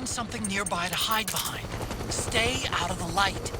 find something nearby to hide behind. Stay out of the light.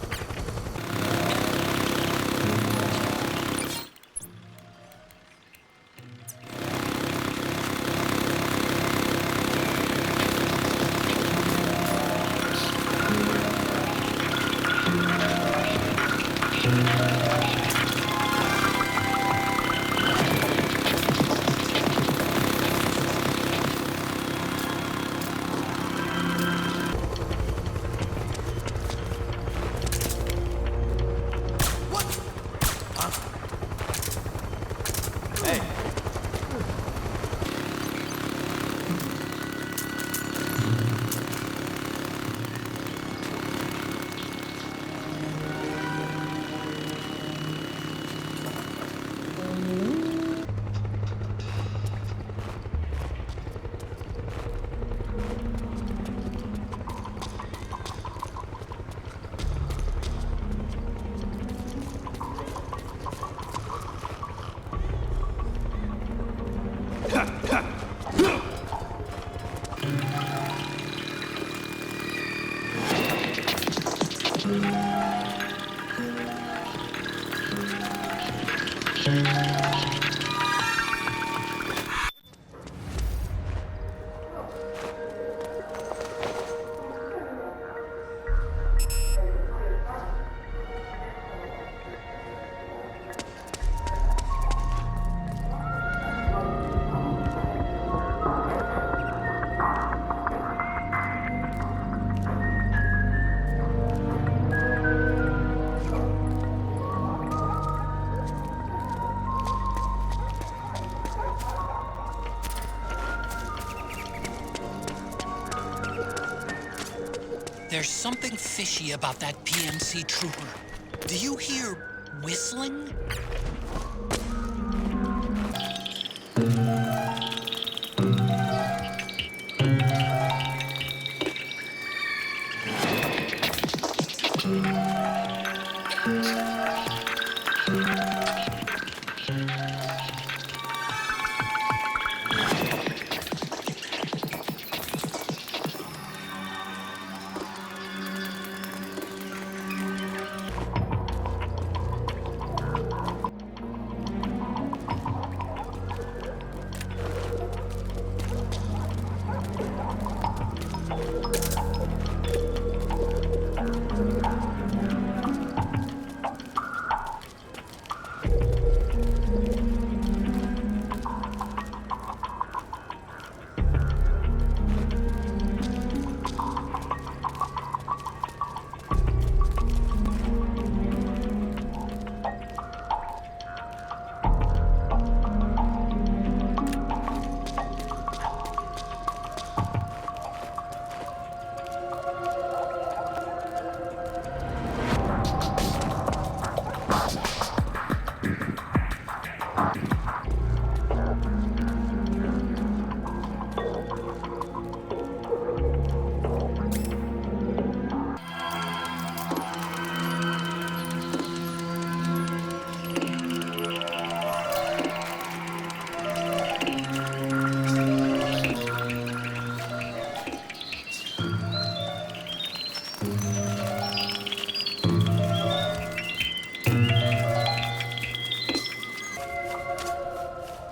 There's something fishy about that PMC trooper. Do you hear whistling?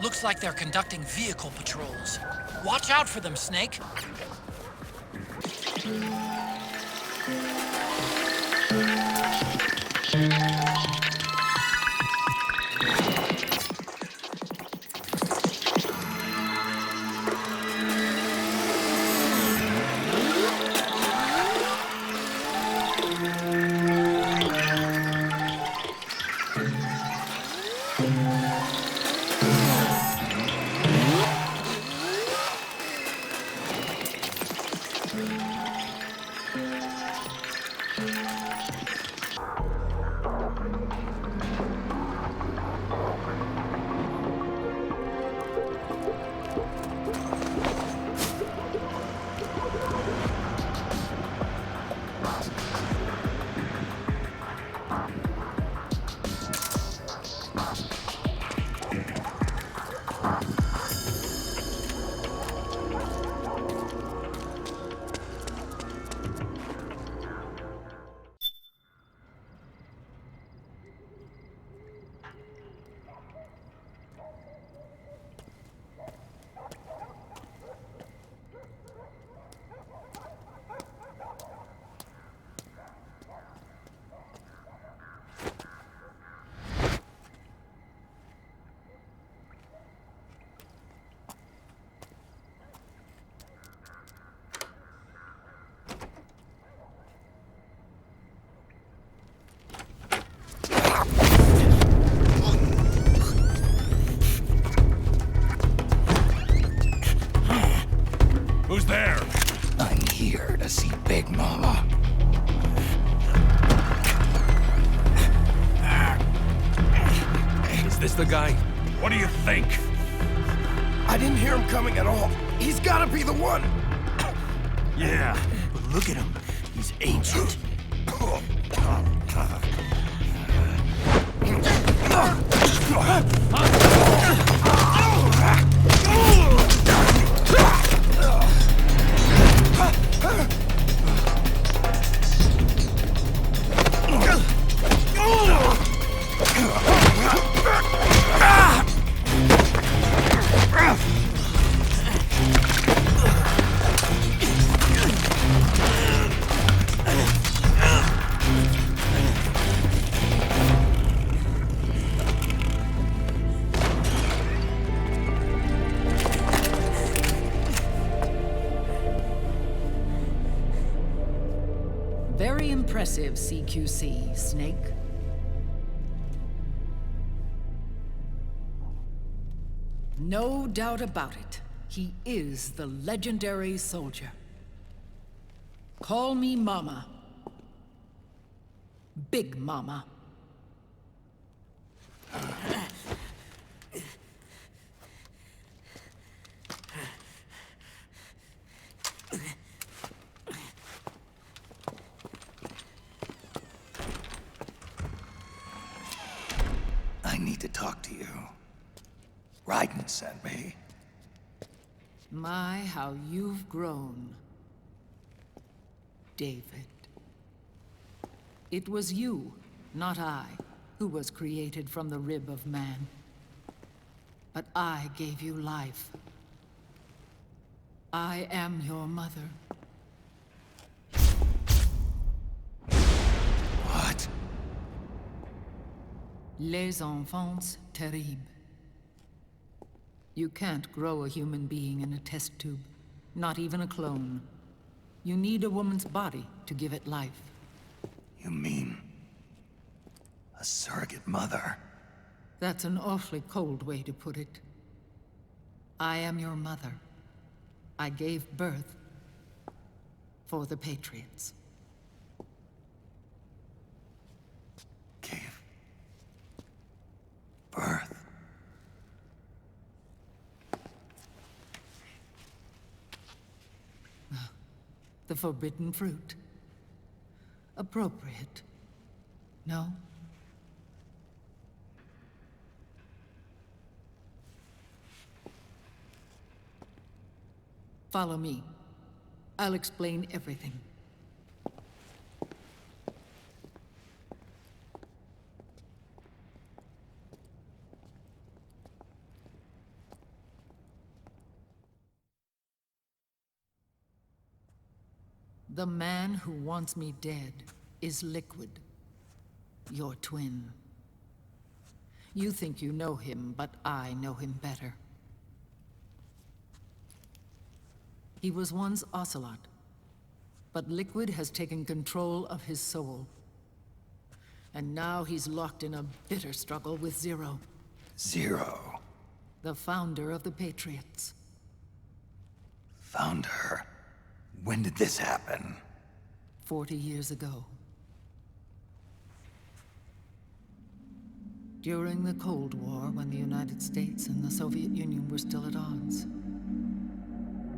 Looks like they're conducting vehicle patrols. Watch out for them, Snake. guy? What do you think? I didn't hear him coming at all. He's gotta be the one! Yeah, but look at him. He's ancient. Very impressive, CQC, Snake. No doubt about it. He is the legendary soldier. Call me Mama. Big Mama. I need to talk to you. Raiden sent me. My, how you've grown, David. It was you, not I, who was created from the rib of man. But I gave you life. I am your mother. What? Les enfants terribles. You can't grow a human being in a test tube, not even a clone. You need a woman's body to give it life. You mean... a surrogate mother? That's an awfully cold way to put it. I am your mother. I gave birth for the Patriots. Gave... birth? The forbidden fruit. Appropriate. No? Follow me. I'll explain everything. The man who wants me dead is Liquid, your twin. You think you know him, but I know him better. He was once Ocelot, but Liquid has taken control of his soul. And now he's locked in a bitter struggle with Zero. Zero? The founder of the Patriots. Founder? When did this happen? 40 years ago. During the Cold War, when the United States and the Soviet Union were still at odds.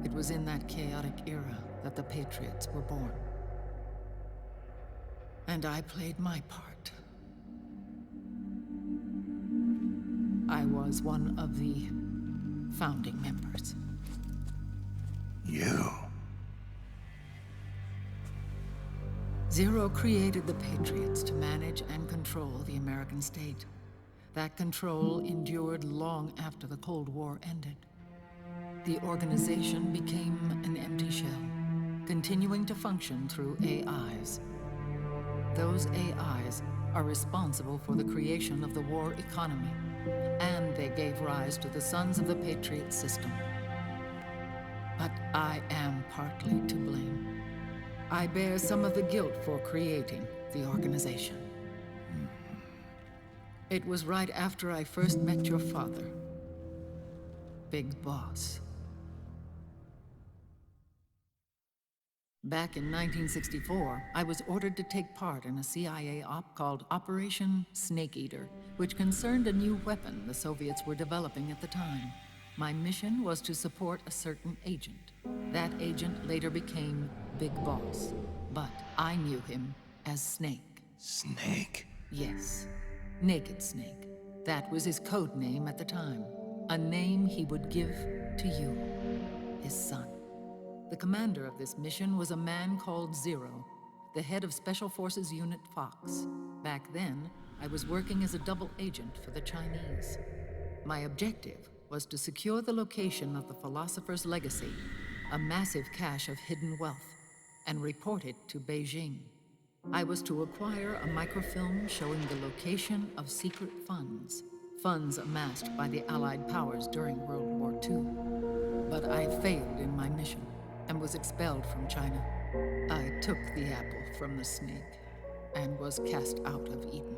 It was in that chaotic era that the Patriots were born. And I played my part. I was one of the founding members. You? Zero created the Patriots to manage and control the American state. That control endured long after the Cold War ended. The organization became an empty shell, continuing to function through AIs. Those AIs are responsible for the creation of the war economy, and they gave rise to the Sons of the Patriot system. But I am partly to blame. I bear some of the guilt for creating the organization. It was right after I first met your father, Big Boss. Back in 1964, I was ordered to take part in a CIA op called Operation Snake Eater, which concerned a new weapon the Soviets were developing at the time. My mission was to support a certain agent. That agent later became Big Boss, but I knew him as Snake. Snake? Yes, Naked Snake. That was his code name at the time, a name he would give to you, his son. The commander of this mission was a man called Zero, the head of Special Forces Unit Fox. Back then, I was working as a double agent for the Chinese. My objective was to secure the location of the Philosopher's Legacy, a massive cache of hidden wealth, and report it to Beijing. I was to acquire a microfilm showing the location of secret funds, funds amassed by the Allied powers during World War II. But I failed in my mission and was expelled from China. I took the apple from the snake and was cast out of Eden.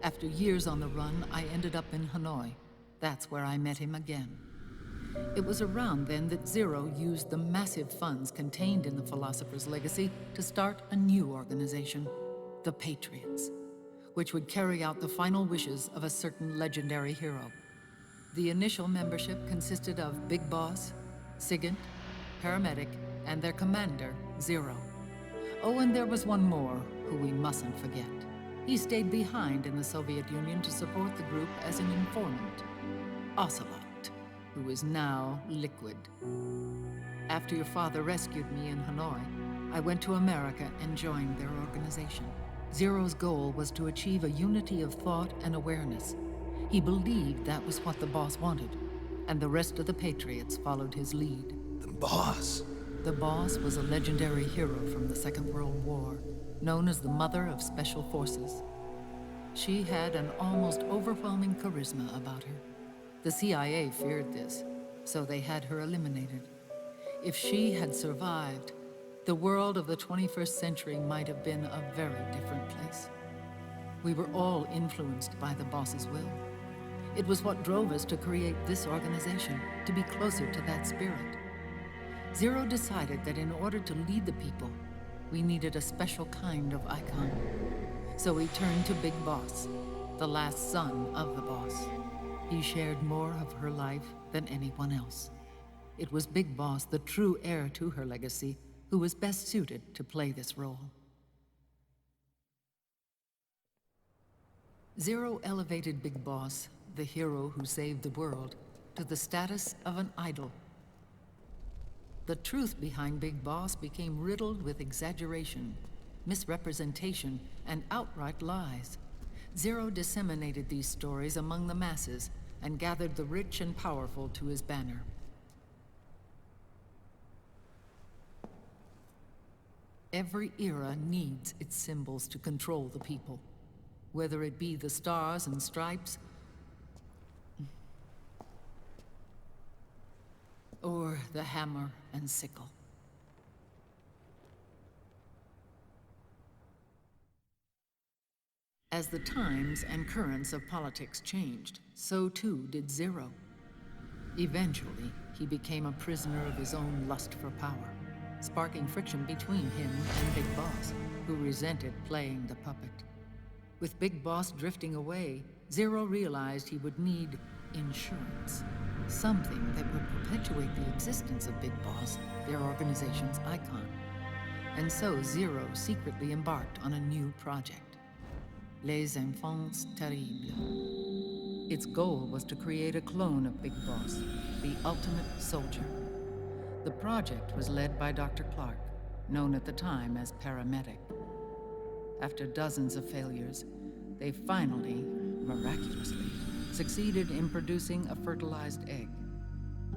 After years on the run, I ended up in Hanoi. That's where I met him again. It was around then that Zero used the massive funds contained in the Philosopher's Legacy to start a new organization, the Patriots, which would carry out the final wishes of a certain legendary hero. The initial membership consisted of Big Boss, Sigint, Paramedic, and their commander, Zero. Oh, and there was one more who we mustn't forget. He stayed behind in the Soviet Union to support the group as an informant, Ocelot, who is now Liquid. After your father rescued me in Hanoi, I went to America and joined their organization. Zero's goal was to achieve a unity of thought and awareness. He believed that was what the boss wanted, and the rest of the Patriots followed his lead. The boss? The boss was a legendary hero from the Second World War, known as the Mother of Special Forces. She had an almost overwhelming charisma about her. The CIA feared this, so they had her eliminated. If she had survived, the world of the 21st century might have been a very different place. We were all influenced by the boss's will. It was what drove us to create this organization, to be closer to that spirit. Zero decided that in order to lead the people, we needed a special kind of icon. So he turned to Big Boss, the last son of the boss. He shared more of her life than anyone else. It was Big Boss, the true heir to her legacy, who was best suited to play this role. Zero elevated Big Boss, the hero who saved the world, to the status of an idol. The truth behind Big Boss became riddled with exaggeration, misrepresentation, and outright lies. Zero disseminated these stories among the masses and gathered the rich and powerful to his banner. Every era needs its symbols to control the people, whether it be the stars and stripes, or the hammer and sickle. As the times and currents of politics changed, so too did Zero. Eventually, he became a prisoner of his own lust for power, sparking friction between him and Big Boss, who resented playing the puppet. With Big Boss drifting away, Zero realized he would need insurance. Something that would perpetuate the existence of Big Boss, their organization's icon. And so Zero secretly embarked on a new project, Les Enfants Terribles. Its goal was to create a clone of Big Boss, the ultimate soldier. The project was led by Dr. Clark, known at the time as Paramedic. After dozens of failures, they finally, miraculously, succeeded in producing a fertilized egg.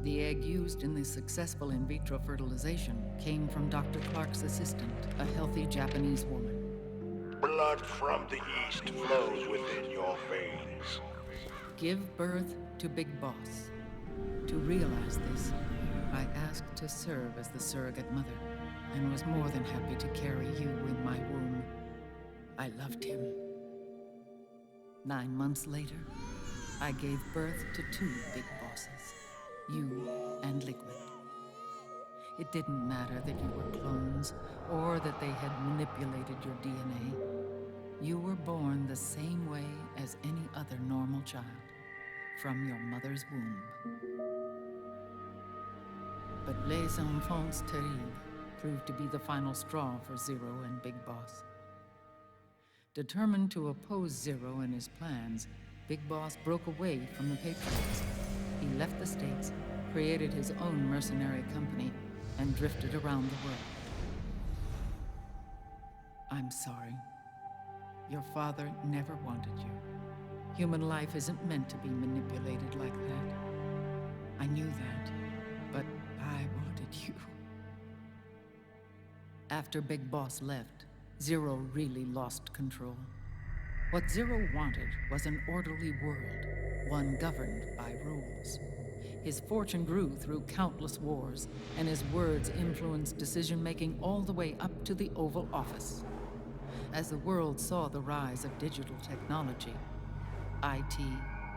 The egg used in the successful in vitro fertilization came from Dr. Clark's assistant, a healthy Japanese woman. Blood from the east flows within your veins. Give birth to Big Boss. To realize this, I asked to serve as the surrogate mother, and was more than happy to carry you in my womb. I loved him. 9 months later, I gave birth to 2 Big Bosses, you and Liquid. It didn't matter that you were clones or that they had manipulated your DNA. You were born the same way as any other normal child, from your mother's womb. But les enfants terribles proved to be the final straw for Zero and Big Boss. Determined to oppose Zero and his plans, Big Boss broke away from the Patriots. He left the States, created his own mercenary company, and drifted around the world. I'm sorry. Your father never wanted you. Human life isn't meant to be manipulated like that. I knew that, but I wanted you. After Big Boss left, Zero really lost control. What Zero wanted was an orderly world, one governed by rules. His fortune grew through countless wars, and his words influenced decision-making all the way up to the Oval Office. As the world saw the rise of digital technology, IT,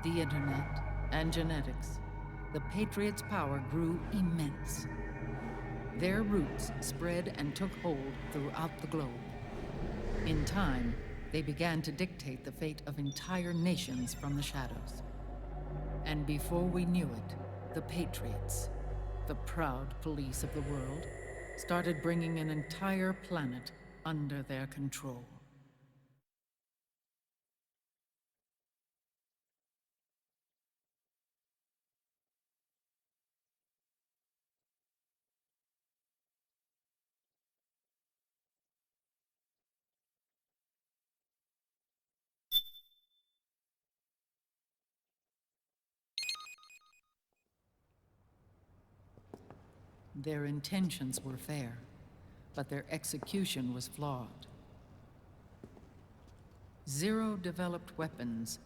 the internet, and genetics, the Patriots' power grew immense. Their roots spread and took hold throughout the globe. In time, they began to dictate the fate of entire nations from the shadows. And before we knew it, the Patriots, the proud police of the world, started bringing an entire planet under their control. Their intentions were fair, but their execution was flawed. Zero developed weapons,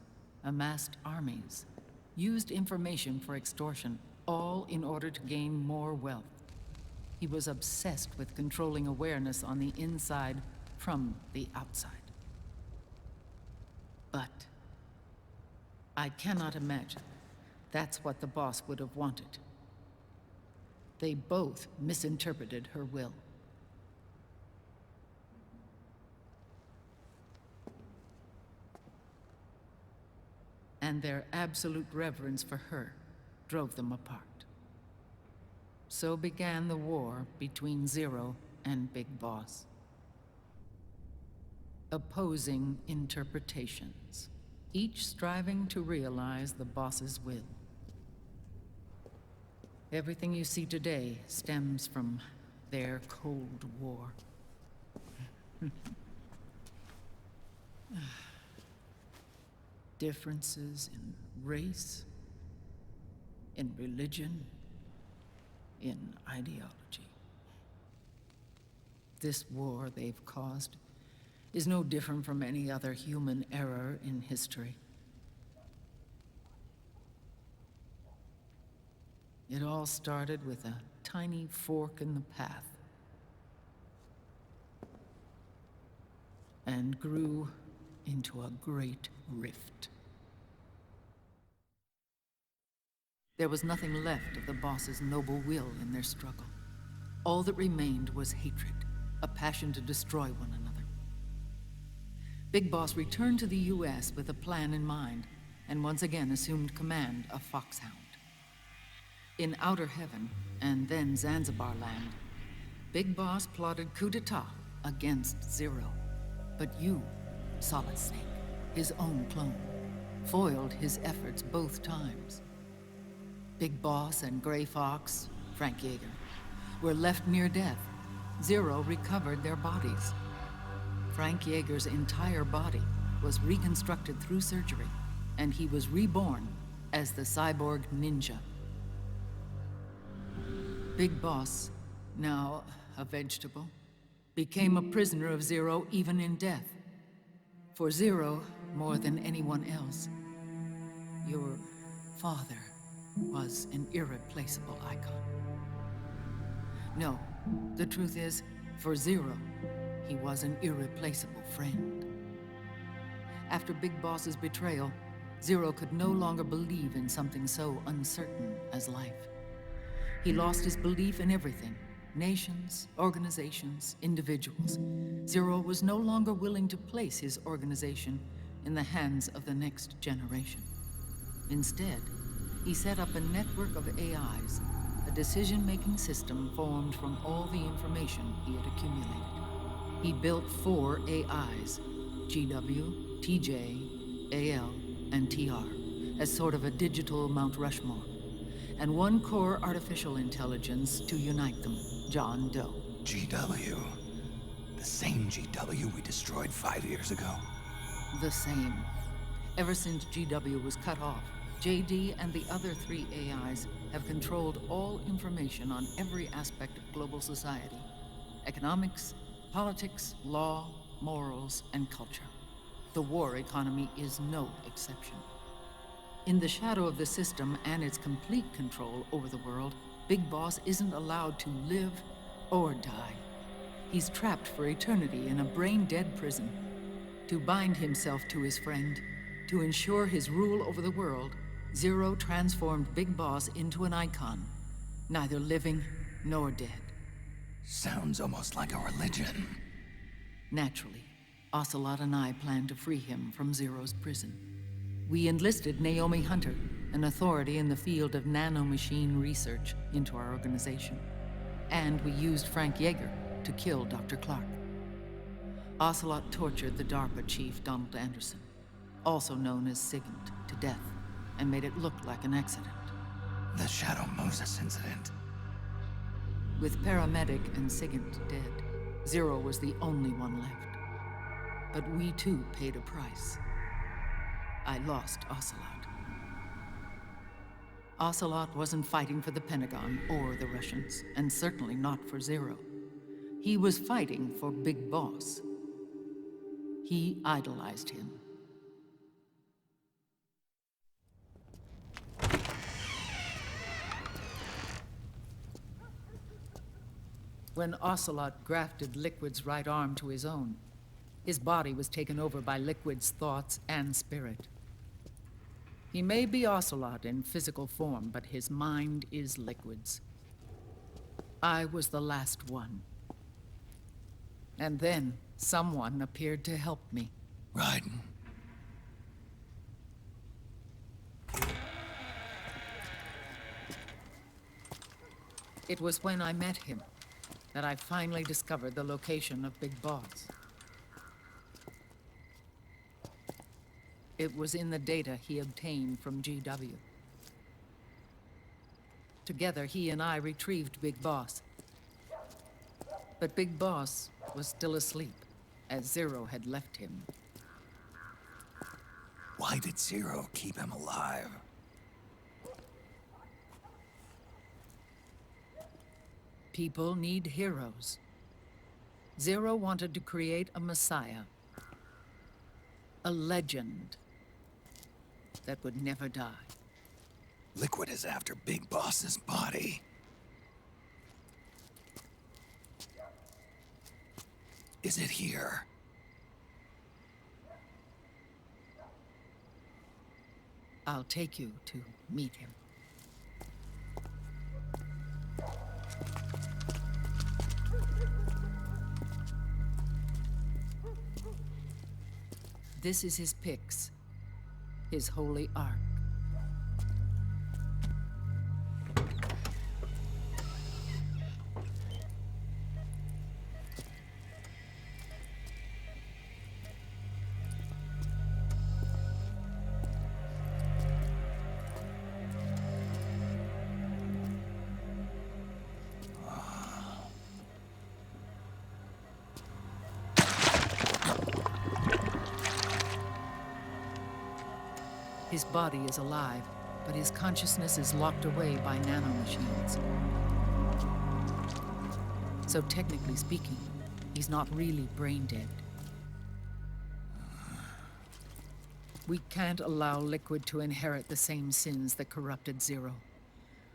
amassed armies, used information for extortion, all in order to gain more wealth. He was obsessed with controlling awareness on the inside from the outside. But I cannot imagine that's what the boss would have wanted. They both misinterpreted her will. And their absolute reverence for her drove them apart. So began the war between Zero and Big Boss. Opposing interpretations, each striving to realize the boss's will. Everything you see today stems from their Cold War. Differences in race, in religion, in ideology. This war they've caused is no different from any other human error in history. It all started with a tiny fork in the path and grew into a great rift. There was nothing left of the boss's noble will in their struggle. All that remained was hatred, a passion to destroy one another. Big Boss returned to the US with a plan in mind, and once again assumed command of Foxhound. In Outer Heaven, and then Zanzibar Land, Big Boss plotted coup d'etat against Zero. But you, Solid Snake, his own clone, foiled his efforts both times. Big Boss and Gray Fox, Frank Yeager, were left near death. Zero recovered their bodies. Frank Yeager's entire body was reconstructed through surgery, and he was reborn as the cyborg ninja. Big Boss, now a vegetable, became a prisoner of Zero even in death. For Zero, more than anyone else, your father was an irreplaceable icon. No, the truth is, for Zero, he was an irreplaceable friend. After Big Boss's betrayal, Zero could no longer believe in something so uncertain as life. He lost his belief in everything, Nations, organizations, individuals. Zero was no longer willing to place his organization in the hands of the next generation. Instead, he set up a network of AIs, a decision-making system formed from all the information he had accumulated. He built 4 AIs, GW, TJ, AL, and TR, as sort of a digital Mount Rushmore, and 1 core artificial intelligence to unite them, John Doe. GW. The same GW we destroyed 5 years ago. The same. Ever since GW was cut off, JD and the other 3 AIs have controlled all information on every aspect of global society. Economics, politics, law, morals, and culture. The war economy is no exception. In the shadow of the system and its complete control over the world, Big Boss isn't allowed to live or die. He's trapped for eternity in a brain-dead prison. To bind himself to his friend, to ensure his rule over the world, Zero transformed Big Boss into an icon, neither living nor dead. Sounds almost like a religion. Naturally, Ocelot and I plan to free him from Zero's prison. We enlisted Naomi Hunter, an authority in the field of nanomachine research, into our organization. And we used Frank Yeager to kill Dr. Clark. Ocelot tortured the DARPA chief, Donald Anderson, also known as Sigint, to death, and made it look like an accident. The Shadow Moses incident. With paramedic and Sigint dead, Zero was the only one left. But we too paid a price. I lost Ocelot. Ocelot wasn't fighting for the Pentagon or the Russians, and certainly not for Zero. He was fighting for Big Boss. He idolized him. When Ocelot grafted Liquid's right arm to his own, his body was taken over by Liquid's thoughts and spirit. He may be Ocelot in physical form, but his mind is Liquid's. I was the last one. And then someone appeared to help me. Raiden. It was when I met him that I finally discovered the location of Big Boss. It was in the data he obtained from GW. Together, he and I retrieved Big Boss. But Big Boss was still asleep, as Zero had left him. Why did Zero keep him alive? People need heroes. Zero wanted to create a messiah. A legend that would never die. Liquid is after Big Boss's body. Is it here? I'll take you to meet him. This is his pyx, his holy ark. His body is alive, but his consciousness is locked away by nanomachines. So technically speaking, he's not really brain dead. We can't allow Liquid to inherit the same sins that corrupted Zero,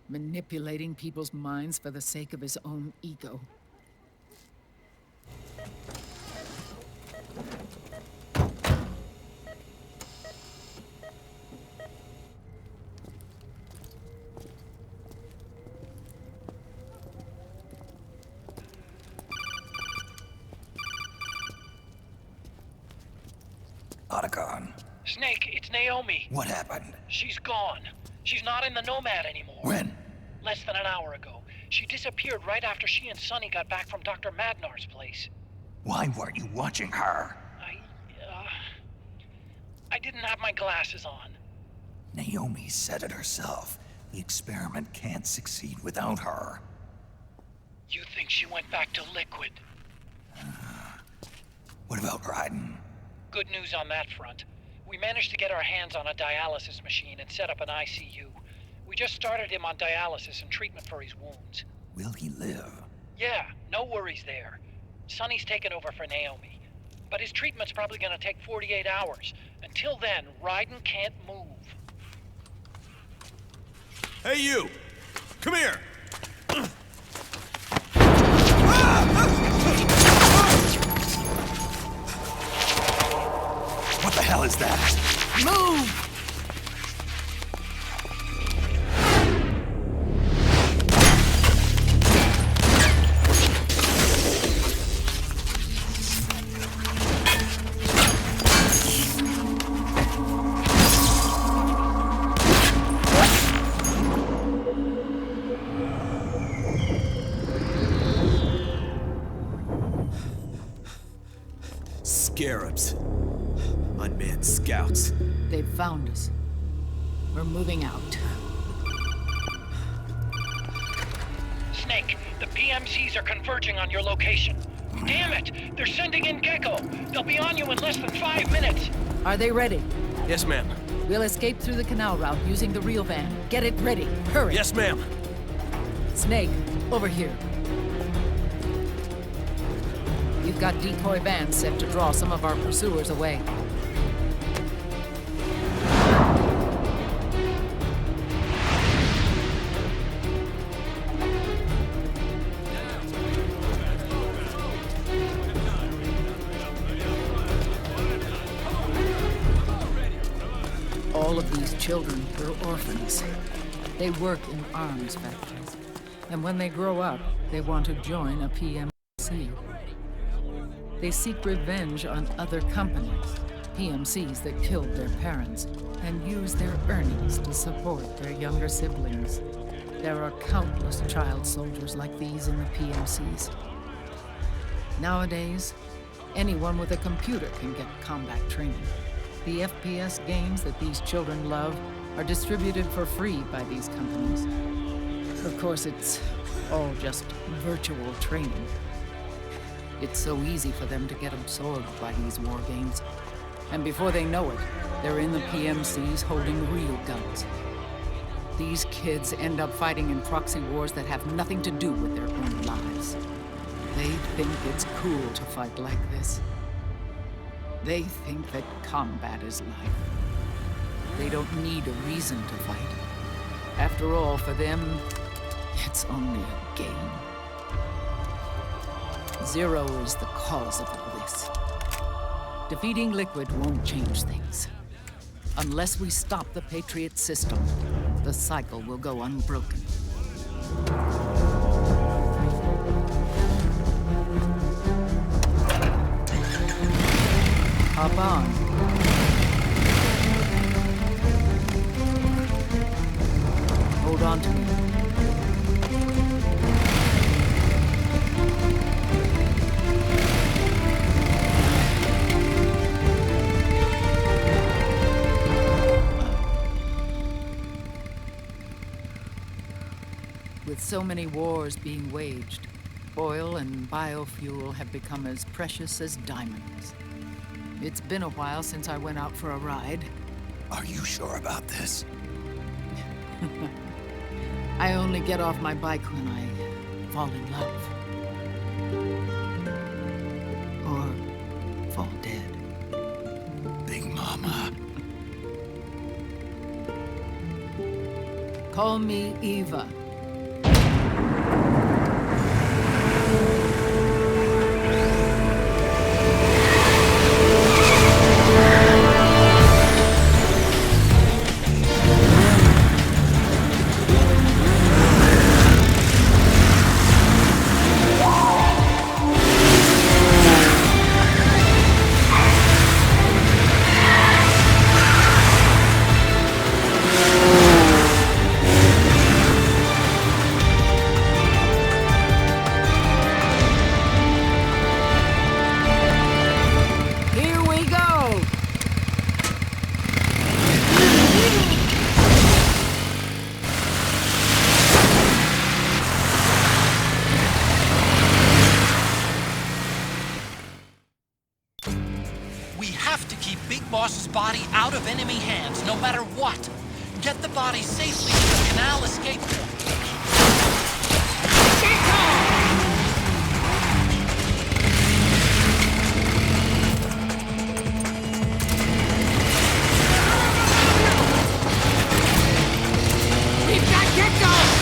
manipulating people's minds for the sake of his own ego. Otacon. Snake, it's Naomi. What happened? She's gone. She's not in the Nomad anymore. When? Less than an hour ago. She disappeared right after she and Sonny got back from Dr. Madnar's place. Why weren't you watching her? I didn't have my glasses on. Naomi said it herself. The experiment can't succeed without her. You think she went back to Liquid? What about Raiden? Good news on that front. We managed to get our hands on a dialysis machine and set up an ICU. We just started him on dialysis and treatment for his wounds. Will he live? Yeah, no worries there. Sonny's taken over for Naomi. But his treatment's probably gonna take 48 hours. Until then, Raiden can't move. Hey, you! Come here! What the hell is that? Move! Scarabs. Unmanned scouts. They've found us. We're moving out. Snake, the PMCs are converging on your location. Damn it! They're sending in Gecko! They'll be on you in less than 5 minutes! Are they ready? Yes, ma'am. We'll escape through the canal route using the real van. Get it ready. Hurry. Yes, ma'am. Snake, over here. We've got decoy vans set to draw some of our pursuers away. All of these children were orphans. They work in arms factories. And when they grow up, they want to join a PMC. They seek revenge on other companies, PMCs that killed their parents, and use their earnings to support their younger siblings. There are countless child soldiers like these in the PMCs. Nowadays, anyone with a computer can get combat training. The FPS games that these children love are distributed for free by these companies. Of course, it's all just virtual training. It's so easy for them to get absorbed by these war games. And before they know it, they're in the PMCs holding real guns. These kids end up fighting in proxy wars that have nothing to do with their own lives. They think it's cool to fight like this. They think that combat is life. They don't need a reason to fight. After all, for them, it's only a game. Zero is the cause of all this. Defeating Liquid won't change things. Unless we stop the Patriot system, the cycle will go unbroken. Hop on. Hold on to me. With so many wars being waged, oil and biofuel have become as precious as diamonds. It's been a while since I went out for a ride. Are you sure about this? I only get off my bike when I fall in love. Or fall dead. Big Mama. Call me Eva. body out of enemy hands, no matter what. Get the body safely to the canal escape point. We've got Gecko!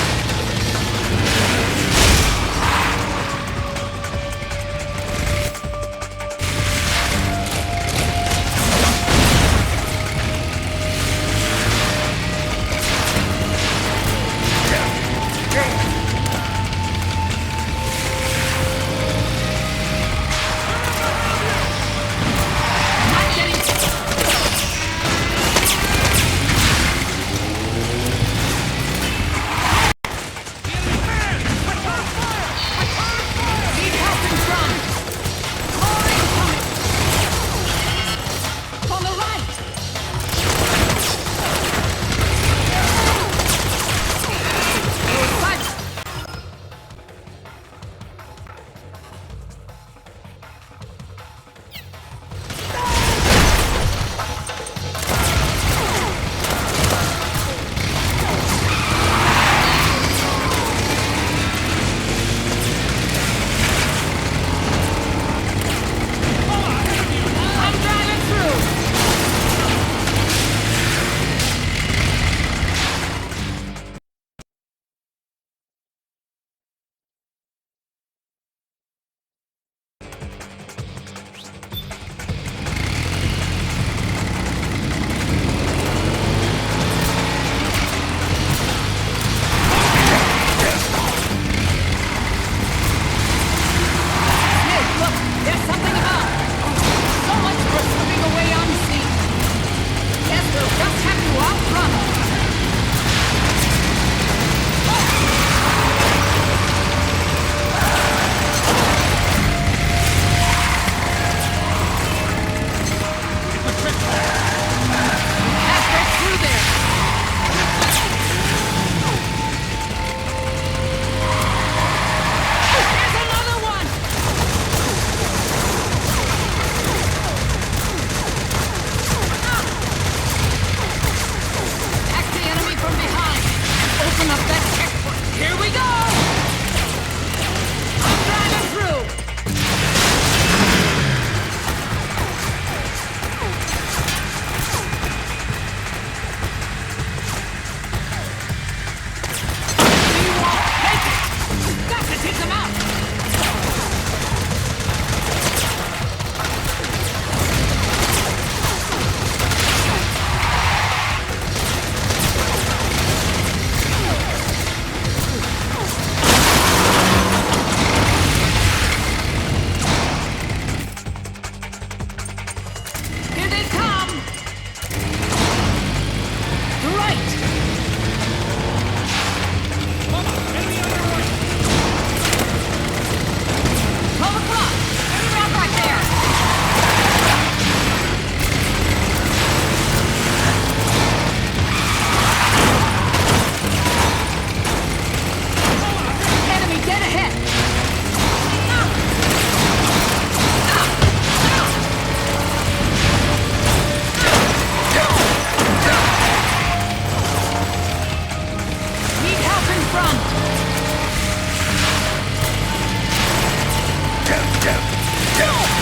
Go!